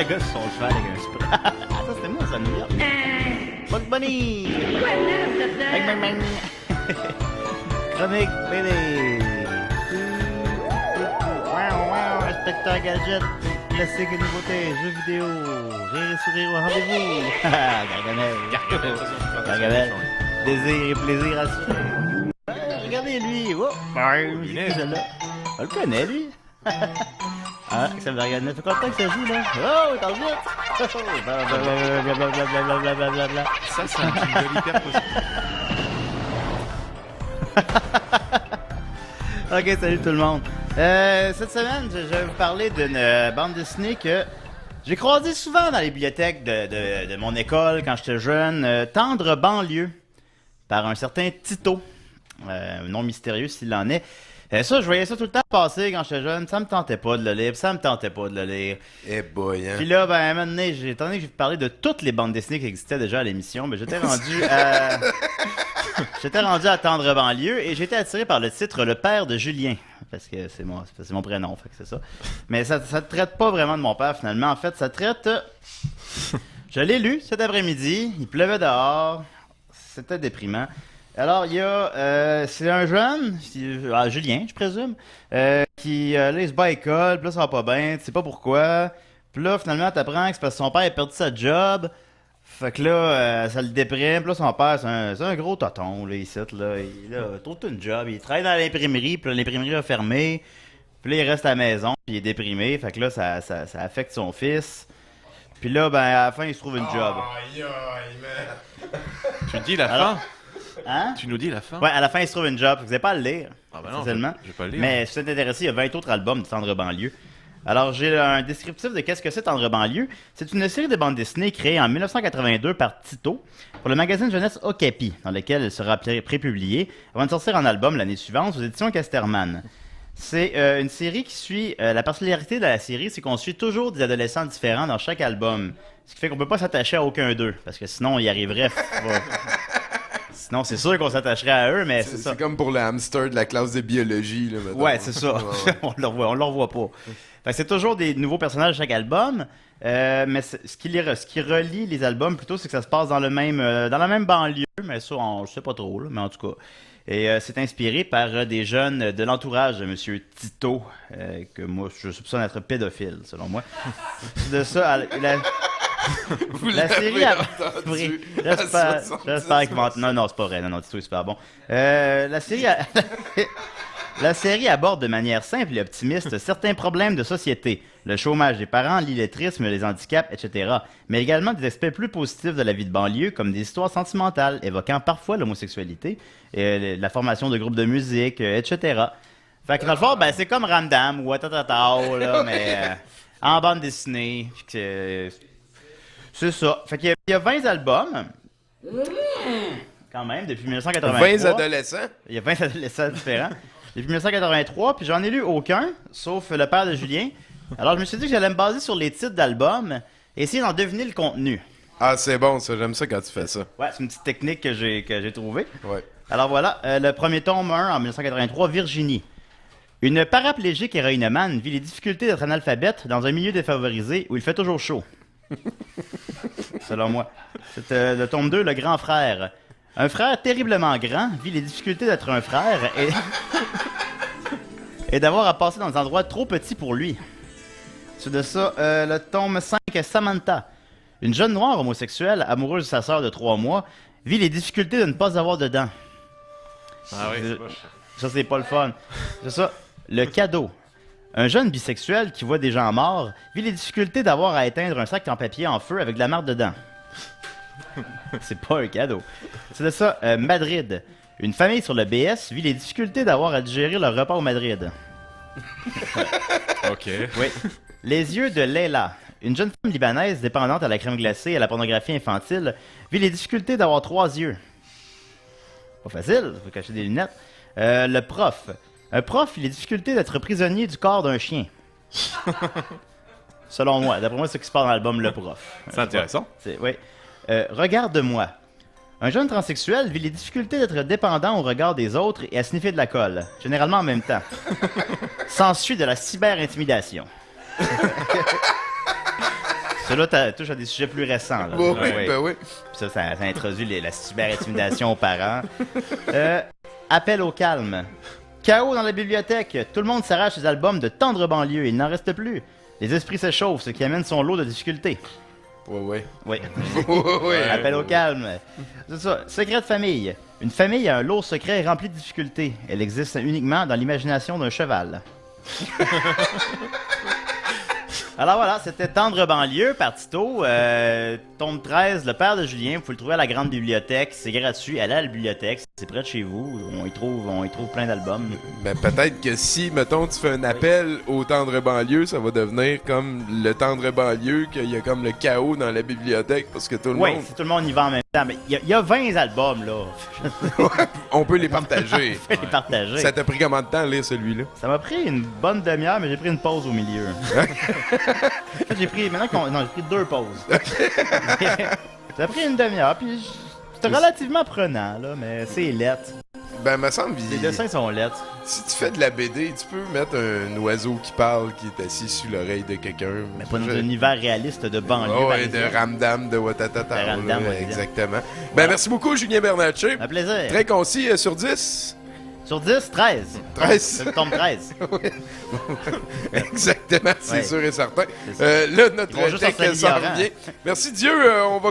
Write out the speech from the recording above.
le gars sur son cheval avec un spray. Ça, c'était moi, ça, New York. Bug Bunny! Bang, bang, bang! Chronique BD! Wow, inspecteur gadget, classique et nouveauté, jeux vidéo, rire et sourire au rendez-vous! Gargamel! Gargamel! Désir et plaisir assurés! Regardez lui! Oh! C'est qui celle-là? On le connaît, lui! Ah, ça me regarde. Ça fait combien de temps que ça joue, là? Oh, t'en vite! Blablabla. Ça, c'est un jingle hyper positif. Ok, salut tout le monde. Cette semaine, je vais vous parler d'une bande dessinée que j'ai croisée souvent dans les bibliothèques de mon école quand j'étais jeune. Tendre banlieue, par un certain Tito. Nom mystérieux s'il en est. Ça, je voyais ça tout le temps passer quand j'étais jeune. Ça me tentait pas de le lire. Eh boy, hein. Puis là, ben, à un moment donné, étant donné que j'ai parlé de toutes les bandes dessinées qui existaient déjà à l'émission, ben, j'étais rendu à... J'étais rendu à Tendre banlieue et j'ai été attiré par le titre Le père de Julien. Parce que c'est mon prénom, fait que c'est ça. Mais ça ne traite pas vraiment de mon père, finalement. En fait, ça traite... Je l'ai lu cet après-midi. Il pleuvait dehors. C'était déprimant. Alors, il y a... c'est un jeune, Julien, je présume, qui, là, il se bat à l'école, puis là, ça va pas bien, tu sais pas pourquoi. Puis là, finalement, t'apprends que c'est parce que son père a perdu sa job. Fait que là, ça le déprime. Puis là, son père, c'est un gros toton, là, ici, là. Il a trouvé une job. Il travaille dans l'imprimerie, puis là, l'imprimerie a fermé. Puis là, il reste à la maison, puis il est déprimé. Fait que là, ça affecte son fils. Puis là, ben, à la fin, il se trouve une job. Aïe, aïe, man. Tu dis la Alors, fin? Hein? Tu nous dis la fin? Ouais, à la fin, il se trouve une job. Vous n'avez pas à le lire, Ah bah non, essentiellement. je vais pas le lire. Mais si vous êtes intéressé, il y a 20 autres albums de Tendre banlieue. Alors, j'ai un descriptif de qu'est-ce que c'est Tendre banlieue. C'est une série de bandes dessinées créée en 1982 par Tito pour le magazine jeunesse Okapi, dans lequel elle sera prépubliée avant de sortir en album l'année suivante aux éditions Casterman. C'est une série qui suit... la particularité de la série, c'est qu'on suit toujours des adolescents différents dans chaque album. Ce qui fait qu'on peut pas s'attacher à aucun d'eux, parce que sinon, on y arriverait... Sinon, c'est sûr qu'on s'attacherait à eux, mais c'est ça. C'est comme pour le hamster de la classe de biologie, là, maintenant. Ouais, c'est ça. On le revoit pas. Fait que c'est toujours des nouveaux personnages à chaque album, mais ce qui relie les albums plutôt, c'est que ça se passe dans la même banlieue, mais ça, je sais pas trop, là, mais en tout cas. Et c'est inspiré par des jeunes de l'entourage de Monsieur Tito, que moi, je soupçonne être pédophile, selon moi. De ça, la série entendu. J'espère qu'ils vont... Non, c'est pas vrai. Non, Tito est super bon. La série aborde de manière simple et optimiste certains problèmes de société, le chômage des parents, l'illettrisme, les handicaps, etc., mais également des aspects plus positifs de la vie de banlieue, comme des histoires sentimentales, évoquant parfois l'homosexualité, la formation de groupes de musique, etc. Fait que dans le fond, ben, c'est comme Ramdam ou Watatata, là, mais en bande dessinée. C'est ça. Fait qu'il y a 20 albums. Quand même, depuis 1983. 20 adolescents? Il y a 20 adolescents différents. Depuis 1983, puis j'en ai lu aucun, sauf Le père de Julien. Alors je me suis dit que j'allais me baser sur les titres d'albums et essayer d'en deviner le contenu. Ah, c'est bon, ça. J'aime ça quand tu fais ça. Ouais, c'est une petite technique que j'ai trouvée. Ouais. Alors voilà, le premier tome 1 en 1983, Virginie. Une paraplégique héroïnomane vit les difficultés d'être analphabète dans un milieu défavorisé où il fait toujours chaud. Selon moi. C'est le tome 2, Le grand frère. Un frère terriblement grand vit les difficultés d'être un frère et d'avoir à passer dans des endroits trop petits pour lui. C'est de ça, le tome 5, Samantha. Une jeune noire homosexuelle, amoureuse de sa sœur de 3 mois, vit les difficultés de ne pas avoir de dents. Ah oui, c'est moche. Ça, c'est pas le fun. C'est ça, le cadeau. Un jeune bisexuel qui voit des gens morts vit les difficultés d'avoir à éteindre un sac en papier en feu avec de la marde dedans. C'est pas un cadeau. C'est de ça, Madrid. Une famille sur le BS vit les difficultés d'avoir à digérer leur repas au Madrid. Ok. Oui. Les yeux de Leila. Une jeune femme libanaise dépendante à la crème glacée et à la pornographie infantile vit les difficultés d'avoir 3 yeux. Pas facile, faut cacher des lunettes. Le prof. Un prof vit les difficultés d'être prisonnier du corps d'un chien. Selon moi. D'après moi, c'est ce qui se passe dans l'album Le Prof. C'est intéressant. Oui. Regarde-moi. Un jeune transsexuel vit les difficultés d'être dépendant au regard des autres et à sniffer de la colle, généralement en même temps. S'ensuit de la cyber-intimidation. Celle-là touche à des sujets plus récents. Là. Oui, Ouais. ben oui. Puis ça introduit la cyber-intimidation aux parents. Appel au calme. Chaos dans la bibliothèque. Tout le monde s'arrache ses albums de tendre banlieue. Il n'en reste plus. Les esprits s'échauffent, ce qui amène son lot de difficultés. Oui. Oui. Oui. Appel au calme. C'est ça. Secret de famille. Une famille a un lourd secret rempli de difficultés. Elle existe uniquement dans l'imagination d'un cheval. Alors voilà, c'était Tendre banlieue par Tito. Tome 13, Le père de Julien. Vous pouvez le trouver à la grande bibliothèque. C'est gratuit. Allez à la bibliothèque. C'est près de chez vous. On y trouve plein d'albums. Ben peut-être que si, mettons, tu fais un appel au Tendre banlieue, ça va devenir comme le Tendre banlieue, qu'il y a comme le chaos dans la bibliothèque parce que tout le Oui, monde... si tout le monde y va en même temps. Mais il y a 20 albums, là. On peut les partager. On peut les partager. Ça t'a pris combien de temps à lire celui-là? Ça m'a pris une bonne demi-heure, mais j'ai pris une pause au milieu. En fait, j'ai pris 2 pauses. Ça a pris une demi-heure, puis c'était relativement prenant, là, mais c'est lettre. Ben, me semble... Les dessins sont lettres. Si tu fais de la BD, tu peux mettre un oiseau qui parle, qui est assis sur l'oreille de quelqu'un. Mais pas dans un univers réaliste de banlieue. Oh, par et de exemple. Ramdam, de Watatata. De Ramdam, là, ouais, exactement. Ben, merci beaucoup, Julien Bernatchez. Un plaisir. Très concis, sur 10. Sur 10, 13. 13. C'est le tome 13. Exactement, c'est Ouais. sûr et certain. C'est ça. Là, notre Ils vont juste en tech s'en s'améliorant. revient. Merci Dieu, on va